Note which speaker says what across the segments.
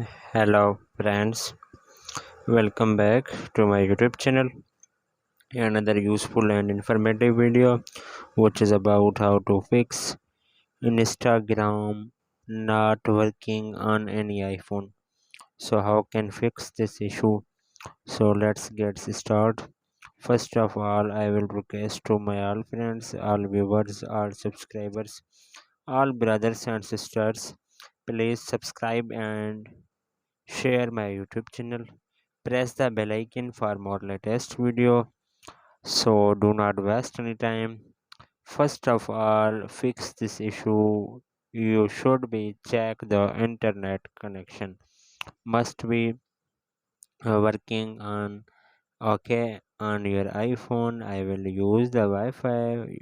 Speaker 1: Hello friends, welcome back to my YouTube channel. Another useful and informative video which is about how to fix Instagram not working on any iPhone. So how can fix this issue? So let's get started. First of all, I will request to my all friends, all viewers, all subscribers, all brothers and sisters, please subscribe and share my YouTube channel. Press the bell icon for more latest video. So do not waste any time. First of all, fix this issue. You should be check the internet connection. Must be working on okay on your iPhone. I will use the Wi-Fi.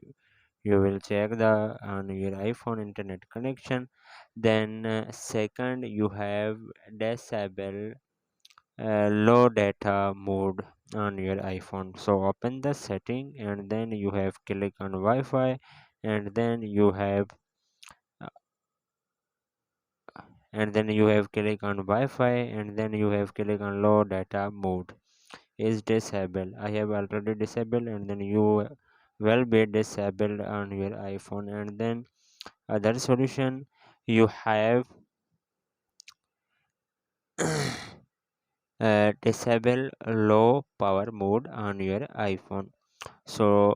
Speaker 1: You will check the on your iPhone internet connection. Then second, you have disable low data mode on your iPhone. So open the setting and then you have click on Wi-Fi and then you have uh, click on Wi-Fi and then you have click on low data mode is disabled. I have already disabled and then you will be disabled on your iPhone. And then other solution, you have disable low power mode on your iPhone. So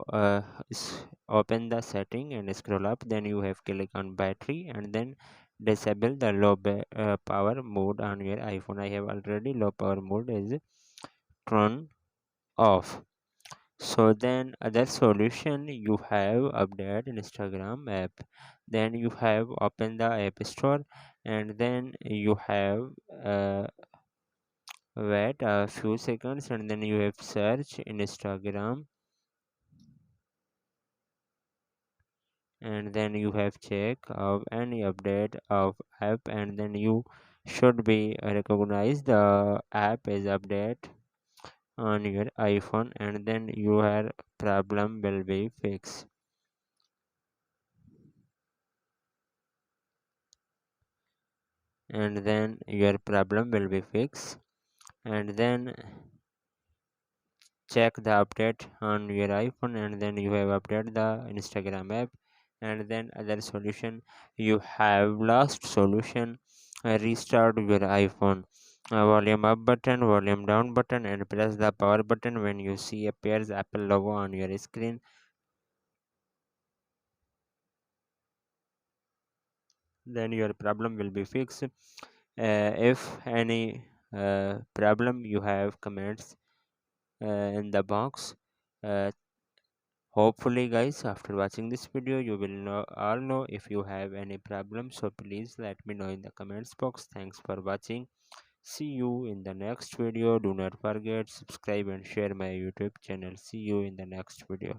Speaker 1: open the setting and scroll up, then you have click on battery and then disable the power mode on your iPhone. I have already low power mode is turned off. So then other solution, you have update Instagram app, then you have open the app store and then you have wait a few seconds and then you have search Instagram and then you have check of any update of app and then you should be recognize the app is update on your iPhone and then your problem will be fixed and then your problem will be fixed and then check the update on your iPhone and then you have updated the Instagram app and then other solution, you have last solution, restart your iPhone, volume up button, volume down button and press the power button. When you see appears Apple logo on your screen, then your problem will be fixed. If any problem you have comments in the box. Hopefully guys, after watching this video you will all know if you have any problem, so please let me know in the comments box. Thanks for watching. See you in the next video. Do not forget subscribe and share my YouTube channel. See you in the next video.